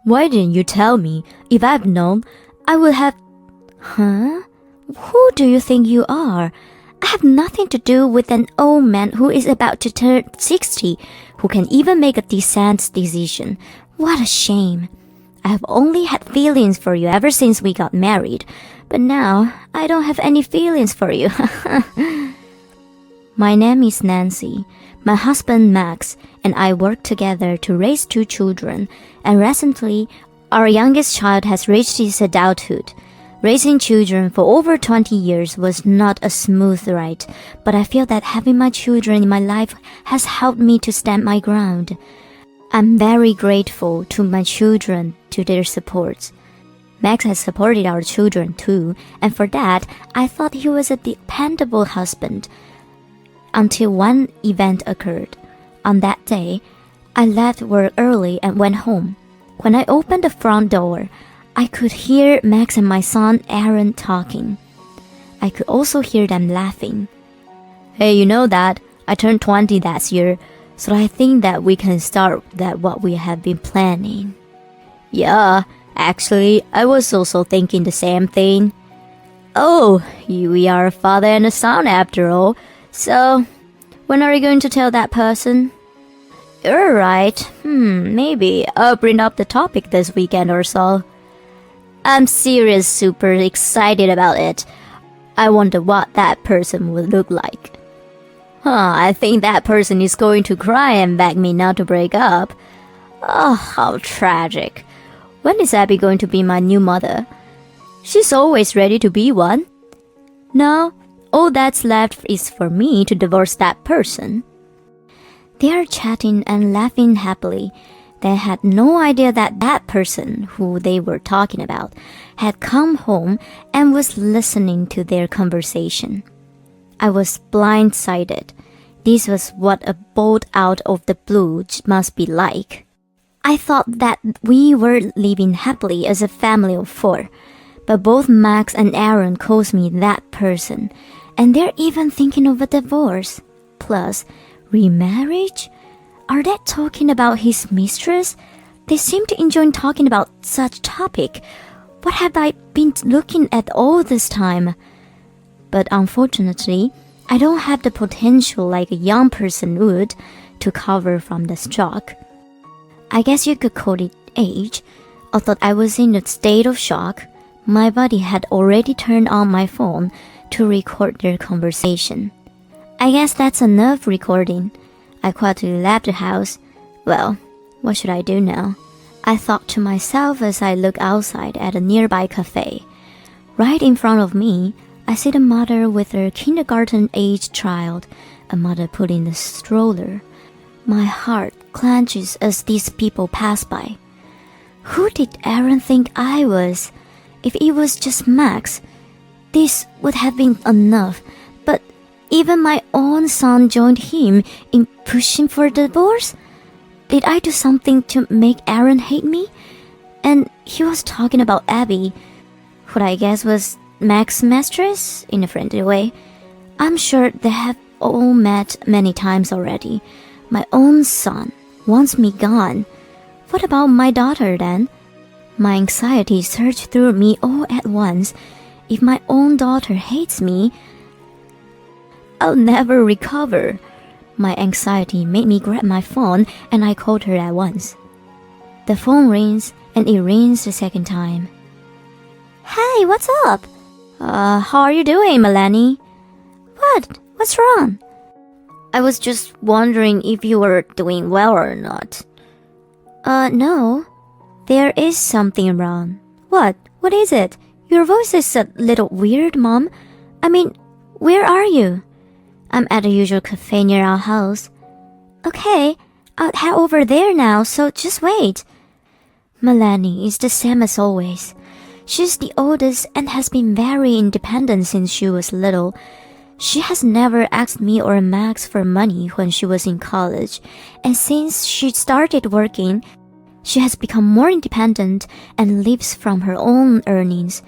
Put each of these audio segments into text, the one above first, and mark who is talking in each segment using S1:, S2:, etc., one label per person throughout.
S1: Why didn't you tell me? If I'd known, I would have... Huh? Who do you think you are? I have nothing to do with an old man who is about to turn 60, who can even make a decent decision. What a shame. I have only had feelings for you ever since we got married, but now I don't have any feelings for you. My name is Nancy. My husband Max and I work together to raise 2 children, and recently our youngest child has reached his adulthood. Raising children for over 20 years was not a smooth ride, but I feel that having my children in my life has helped me to stand my ground. I'm very grateful to my children, to their support. Max has supported our children too, and for that, I thought he was a dependable husband. Until one event occurred. On that day, I left work early and went home. When I opened the front door, I could hear Max and my son Aaron talking. I could also hear them laughing. Hey, you know that I turned 20 that year, so I think that we can start that what we have been planning. Yeah, actually, I was also thinking the same thing. Oh, we are a father and a son after all. So, when are you going to tell that person? You're right. Maybe I'll bring up the topic this weekend or so. I'm serious, super excited about it. I wonder what that person would look like. I think that person is going to cry and beg me not to break up. Oh, how tragic. When is Abby going to be my new mother? She's always ready to be one. Now, all that's left is for me to divorce that person. They are chatting and laughing happily. They had no idea that that person who they were talking about had come home and was listening to their conversation. I was blindsided. This was what a bolt out of the blue must be like. I thought that we were living happily as a family of 4, but both Max and Aaron calls me that person, and they're even thinking of a divorce. Plus, remarriage? Are they talking about his mistress? They seem to enjoy talking about such topic. What have I been looking at all this time? But unfortunately, I don't have the potential like a young person would to recover from the shock. I guess you could call it age. Although I was in a state of shock, my body had already turned on my phone to record their conversation. I guess that's enough recording. I quietly left the house. Well, what should I do now? I thought to myself as I looked outside at a nearby cafe. Right in front of me, I see the mother with her kindergarten-aged child, a mother pulling the stroller. My heart clenches as these people pass by. Who did Aaron think I was? If it was just Max, this would have been enough, but even my own son joined him in pushing for divorce? Did I do something to make Aaron hate me? And he was talking about Abby, who I guess was Max's mistress, in a friendly way. I'm sure they have all met many times already. My own son wants me gone. What about my daughter then? My anxiety surged through me all at once. If my own daughter hates me, I'll never recover. My anxiety made me grab my phone and I called her at once. The phone rings and it rings the second time. Hey, what's up? How are you doing, Melanie? What? What's wrong? I was just wondering if you were doing well or not. No. There is something wrong. What? What is it? Your voice is a little weird, Mom. I mean, where are you? I'm at the usual cafe near our house. Okay, I'll head over there now, so just wait. Melanie is the same as always. She's the oldest and has been very independent since she was little. She has never asked me or Max for money when she was in college, and since she started working, she has become more independent and lives from her own earnings.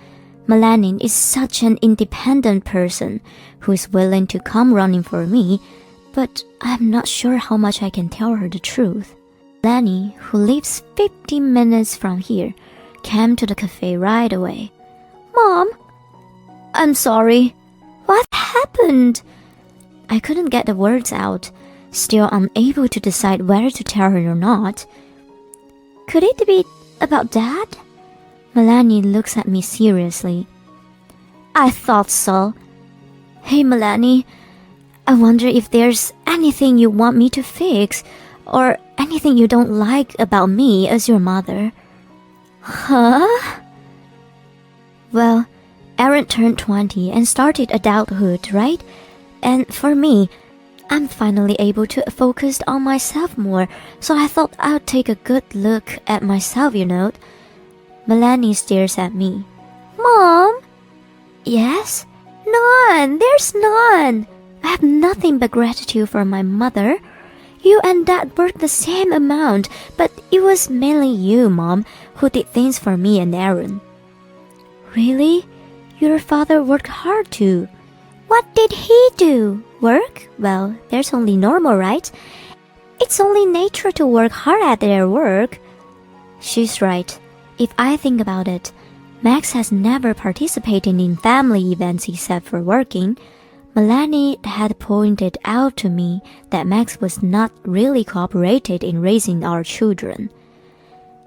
S1: Melanie is such an independent person who is willing to come running for me, but I'm not sure how much I can tell her the truth. Lenny, who lives 15 minutes from here, came to the cafe right away. Mom, I'm sorry. What happened? I couldn't get the words out, still unable to decide whether to tell her or not. Could it be about Dad? Melanie looks at me seriously. I thought so. Hey Melanie, I wonder if there's anything you want me to fix, or anything you don't like about me as your mother. Huh? Well, Aaron turned 20 and started adulthood, right? And for me, I'm finally able to focus on myself more, so I thought I'd take a good look at myself, you know. Melanie stares at me. Mom? Yes? None. There's none. I have nothing but gratitude for my mother. You and Dad worked the same amount, but it was mainly you, Mom, who did things for me and Aaron. Really? Your father worked hard too. What did he do? Work? Well, there's only normal, right? It's only nature to work hard at their work. She's right. If I think about it, Max has never participated in family events except for working. Melanie had pointed out to me that Max was not really cooperated in raising our children.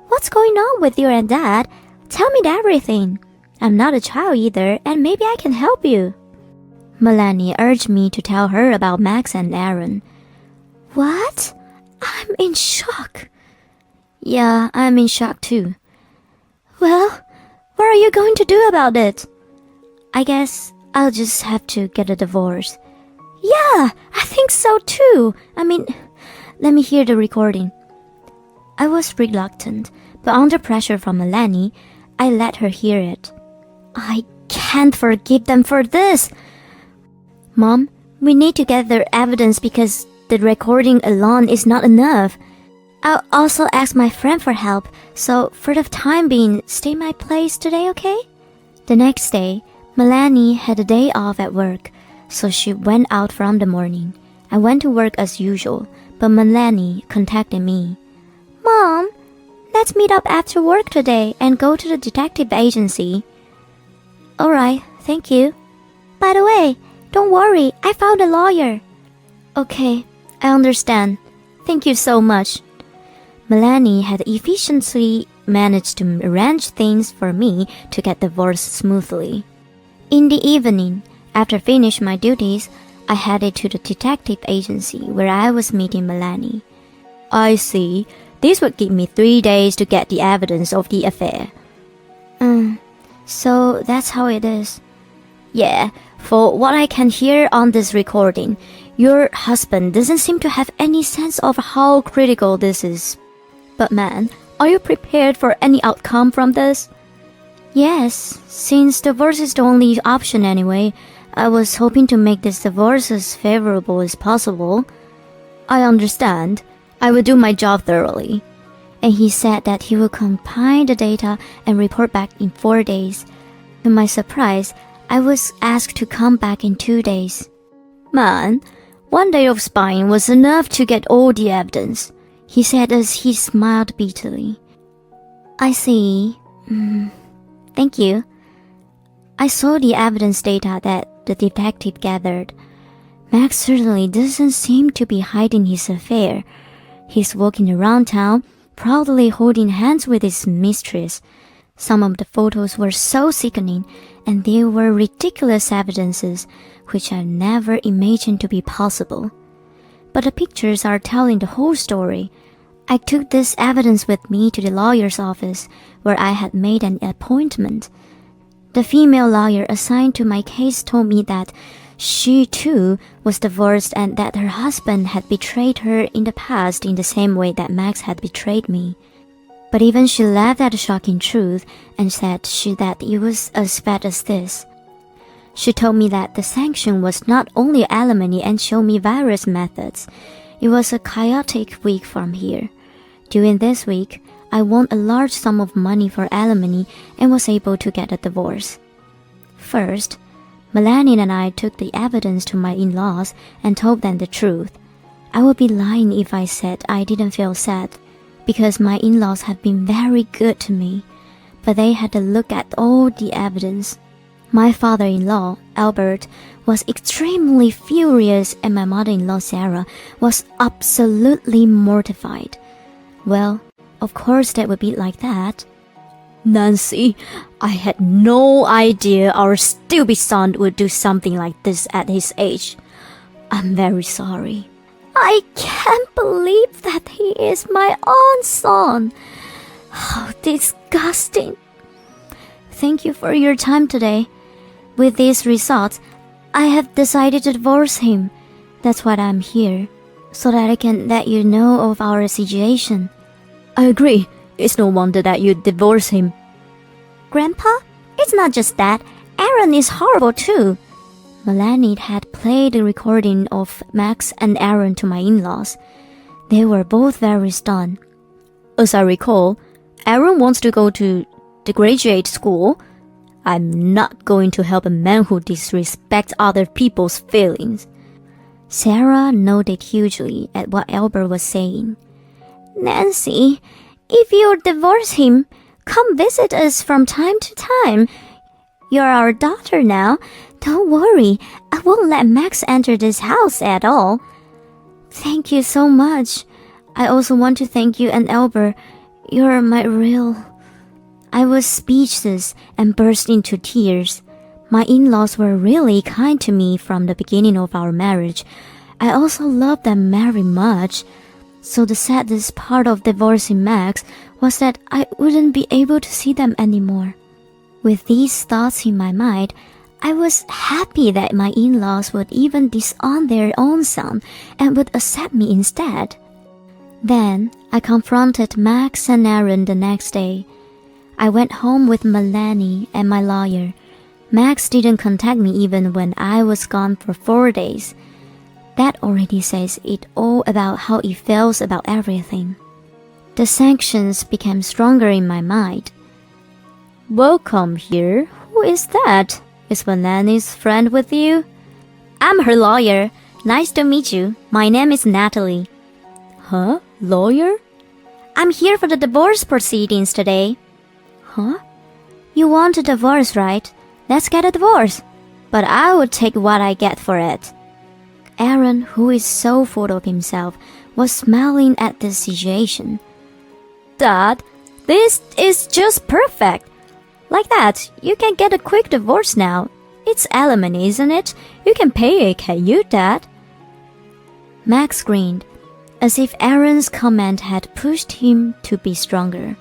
S1: What's going on with you and Dad? Tell me everything. I'm not a child either, and maybe I can help you. Melanie urged me to tell her about Max and Aaron. What? I'm in shock. Yeah, I'm in shock too. Well, what are you going to do about it? I guess I'll just have to get a divorce. Yeah, I think so too. Let me hear the recording. I was reluctant, but under pressure from Melanie, I let her hear it. I can't forgive them for this. Mom, we need to gather evidence because the recording alone is not enough. I'll also ask my friend for help, so for the time being, stay my place today, okay? The next day, Melanie had a day off at work, so she went out from the morning. I went to work as usual, but Melanie contacted me. Mom, let's meet up after work today and go to the detective agency. Alright, thank you. By the way, don't worry, I found a lawyer. Okay, I understand. Thank you so much. Melanie had efficiently managed to arrange things for me to get divorced smoothly. In the evening, after finishing my duties, I headed to the detective agency where I was meeting Melanie. I see. This would give me 3 days to get the evidence of the affair. So that's how it is. Yeah, for what I can hear on this recording, your husband doesn't seem to have any sense of how critical this is. But man, are you prepared for any outcome from this? Yes, since divorce is the only option anyway, I was hoping to make this divorce as favorable as possible. I understand. I will do my job thoroughly. And he said that he will compile the data and report back in 4 days. To my surprise, I was asked to come back in 2 days. Man, 1 day of spying was enough to get all the evidence, he said as he smiled bitterly. I see. Thank you. I saw the evidence data that the detective gathered. Max certainly doesn't seem to be hiding his affair. He's walking around town, proudly holding hands with his mistress. Some of the photos were so sickening, and they were ridiculous evidences, which I never imagined to be possible. But the pictures are telling the whole story. I took this evidence with me to the lawyer's office, where I had made an appointment. The female lawyer assigned to my case told me that she too was divorced and that her husband had betrayed her in the past in the same way that Max had betrayed me. But even she laughed at the shocking truth and said that it was as bad as this. She told me that the sanction was not only alimony and showed me various methods. It was a chaotic week from here. During this week, I won a large sum of money for alimony and was able to get a divorce. First, Melanie and I took the evidence to my in-laws and told them the truth. I would be lying if I said I didn't feel sad. because my in-laws have been very good to me, but they had to look at all the evidence. My father-in-law, Albert, was extremely furious, and my mother-in-law, Sarah, was absolutely mortified. Well, of course that would be like that. Nancy, I had no idea our stupid son would do something like this at his age. I'm very sorry. I can't believe that he is my own son. How disgusting. Thank you for your time today. With these results, I have decided to divorce him. That's why I'm here, so that I can let you know of our situation. I agree. It's no wonder that you divorce him. Grandpa, it's not just that. Aaron is horrible too. Melanie had played the recording of Max and Aaron to my in-laws. They were both very stunned. As I recall, Aaron wants to go to the graduate school. I'm not going to help a man who disrespects other people's feelings. Sarah nodded hugely at what Albert was saying. Nancy, if you divorce him, come visit us from time to time. You're our daughter now. Don't worry, I won't let Max enter this house at all. Thank you so much. I also want to thank you and Albert. You're my real... I was speechless and burst into tears. My in-laws were really kind to me from the beginning of our marriage. I also loved them very much. So the saddest part of divorcing Max was that I wouldn't be able to see them anymore. With these thoughts in my mind, I was happy that my in-laws would even disown their own son and would accept me instead. Then I confronted Max and Aaron the next day. I went home with Melanie and my lawyer. Max didn't contact me even when I was gone for 4 days. That already says it all about how he feels about everything. The sanctions became stronger in my mind. Welcome here. Who is that? Is Melanie's friend with you? I'm her lawyer. Nice to meet you. My name is Natalie. Huh? Lawyer? I'm here for the divorce proceedings today. Huh? You want a divorce, right? Let's get a divorce. But I will take what I get for it. Aaron, who is so full of himself, was smiling at the situation. Dad, this is just perfect. Like that, you can get a quick divorce now. It's alimony, isn't it? You can pay it, can you, Dad? Max grinned, as if Aaron's comment had pushed him to be stronger.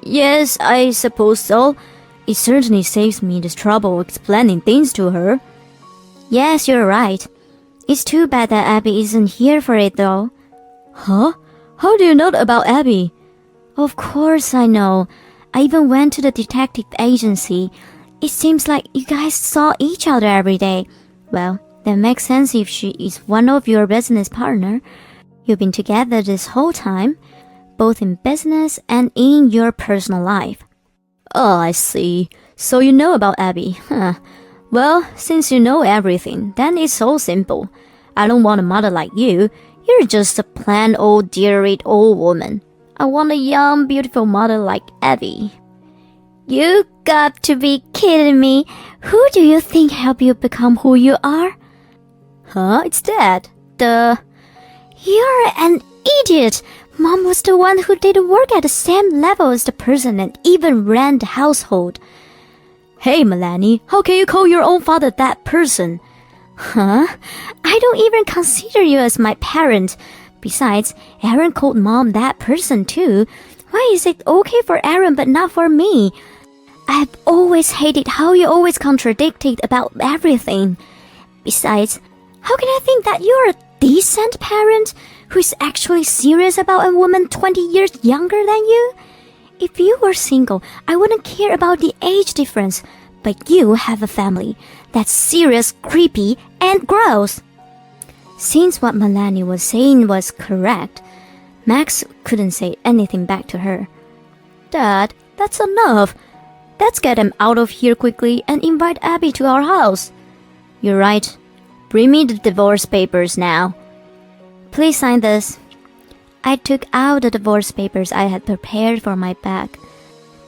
S1: Yes, I suppose so. It certainly saves me the trouble explaining things to her. Yes, you're right. It's too bad that Abby isn't here for it, though. Huh? How do you know about Abby? Of course I know. I even went to the detective agency. It seems like you guys saw each other every day. Well, that makes sense if she is one of your business partner. You've been together this whole time, both in business and in your personal life. Oh, I see. So you know about Abby, huh? Well, since you know everything, then it's so simple. I don't want a mother like you. You're just a plain old dear-eyed old woman. I want a young, beautiful mother like Abby. You got to be kidding me. Who do you think helped you become who you are? Huh? It's Dad. You're an idiot. Mom was the one who did work at the same level as the person and even ran the household. Hey, Melanie, how can you call your own father that person? Huh? I don't even consider you as my parent. Besides, Aaron called Mom that person too. Why is it okay for Aaron but not for me? I've always hated how you always contradicted about everything. Besides, how can I think that you're a decent parent who is actually serious about a woman 20 years younger than you? If you were single, I wouldn't care about the age difference. But you have a family. That's serious, creepy, and gross. Since what Melanie was saying was correct, Max couldn't say anything back to her. Dad, that's enough. Let's get him out of here quickly and invite Abby to our house. You're right. Bring me the divorce papers now. Please sign this. I took out the divorce papers I had prepared for my bag.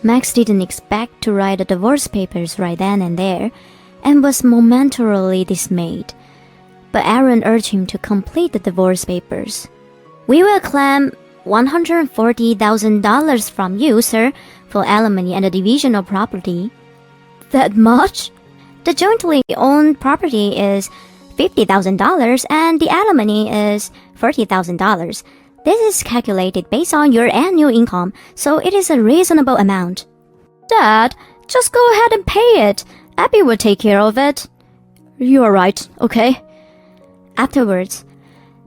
S1: Max didn't expect to write the divorce papers right then and there, and was momentarily dismayed. But Aaron urged him to complete the divorce papers. "We will claim $140,000 from you, sir, for alimony and the division of property." "That much?" "The jointly owned property is $50,000 and the alimony is $40,000. This is calculated based on your annual income, so it is a reasonable amount." "Dad, just go ahead and pay it. Abby will take care of it." "You are right, okay." Afterwards,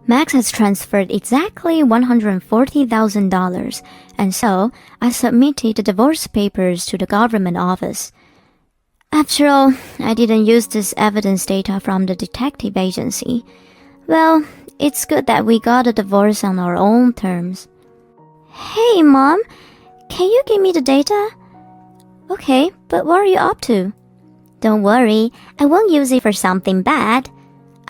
S1: Max has transferred exactly $140,000, and so I submitted the divorce papers to the government office. After all, I didn't use this evidence data from the detective agency. Well, it's good that we got a divorce on our own terms. "Hey, Mom, can you give me the data?" "Okay, but what are you up to?" "Don't worry, I won't use it for something bad."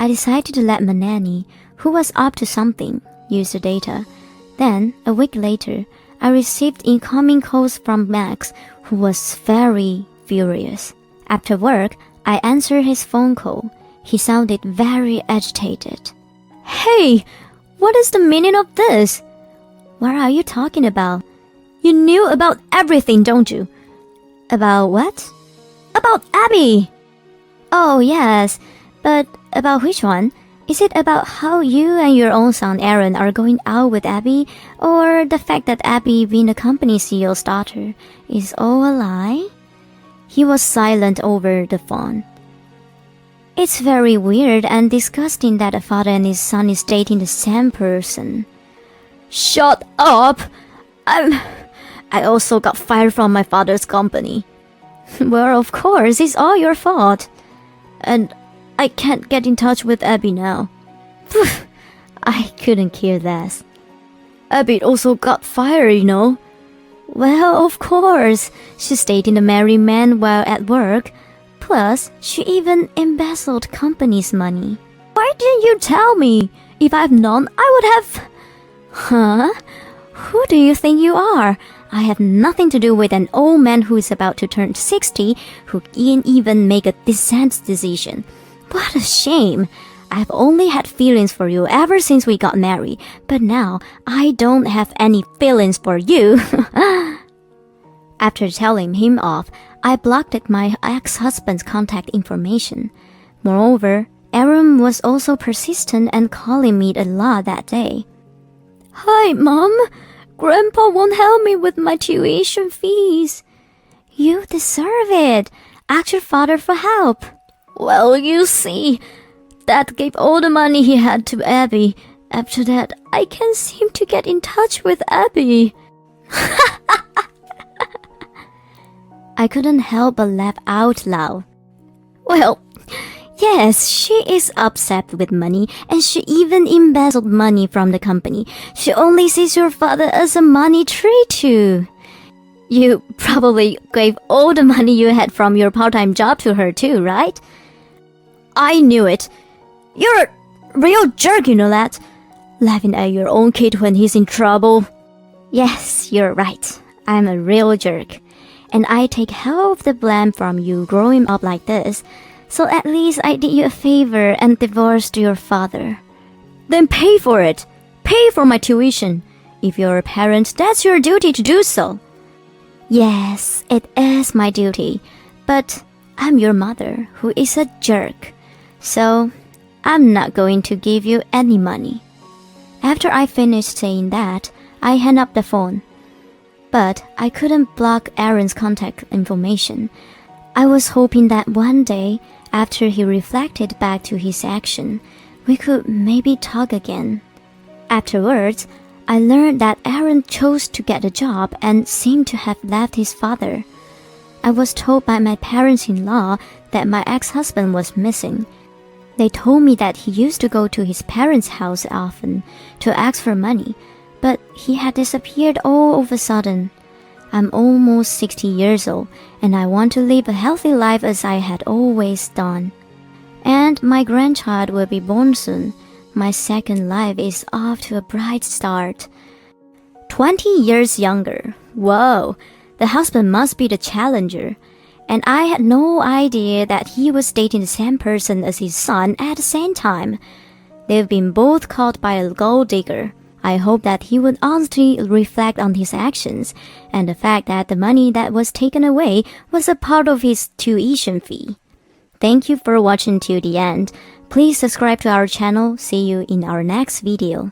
S1: I decided to let my nanny, who was up to something, use the data. Then, a week later, I received incoming calls from Max, who was very furious. After work, I answered his phone call. He sounded very agitated. "Hey, what is the meaning of this?" "What are you talking about?" "You knew about everything, don't you?" "About what?" "About Abby." "Oh, yes, but about which one? Is it about how you and your own son Aaron are going out with Abby, or the fact that Abby, being the company CEO's daughter, is all a lie?" He was silent over the phone. "It's very weird and disgusting that a father and his son is dating the same person." "Shut up! I also got fired from my father's company." "Well, of course, it's all your fault." "And I can't get in touch with Abby now." I couldn't care less. "Abby also got fired, you know." "Well, of course. She's dating a married man while at work. Plus, she even embezzled company's money." "Why didn't you tell me? If I've known, I would have..." "Huh? Who do you think you are? I have nothing to do with an old man who is about to turn 60 who can't even make a decent decision. What a shame. I've only had feelings for you ever since we got married, but now I don't have any feelings for you." After telling him off, I blocked my ex-husband's contact information. Moreover, Aaron was also persistent and calling me a lot that day. "Hi, Mom. Grandpa won't help me with my tuition fees." "You deserve it. Ask your father for help." "Well, you see, Dad gave all the money he had to Abby. After that, I can't seem to get in touch with Abby." I couldn't help but laugh out loud. "Well, yes, she is upset with money, and she even embezzled money from the company. She only sees your father as a money tree too. You probably gave all the money you had from your part-time job to her too, right?" "I knew it. You're a real jerk, you know that. Laughing at your own kid when he's in trouble." "Yes, you're right. I'm a real jerk. And I take half of the blame from you growing up like this. So at least I did you a favor and divorced your father." "Then pay for it. Pay for my tuition. If you're a parent, that's your duty to do so." "Yes, it is my duty. But I'm your mother, who is a jerk. So I'm not going to give you any money." After I finished saying that, I hung up the phone. But I couldn't block Aaron's contact information. I was hoping that one day, after he reflected back to his action, we could maybe talk again. Afterwards, I learned that Aaron chose to get a job and seemed to have left his father. I was told by my parents-in-law that my ex-husband was missing. They told me that he used to go to his parents' house often to ask for money, but he had disappeared all of a sudden. I'm almost 60 years old, and I want to live a healthy life as I had always done. And my grandchild will be born soon. My second life is off to a bright start. 20 years younger. Whoa, the husband must be the challenger. And I had no idea that he was dating the same person as his son at the same time. They've been both caught by a gold digger. I hope that he would honestly reflect on his actions and the fact that the money that was taken away was a part of his tuition fee. Thank you for watching till the end. Please subscribe to our channel. See you in our next video.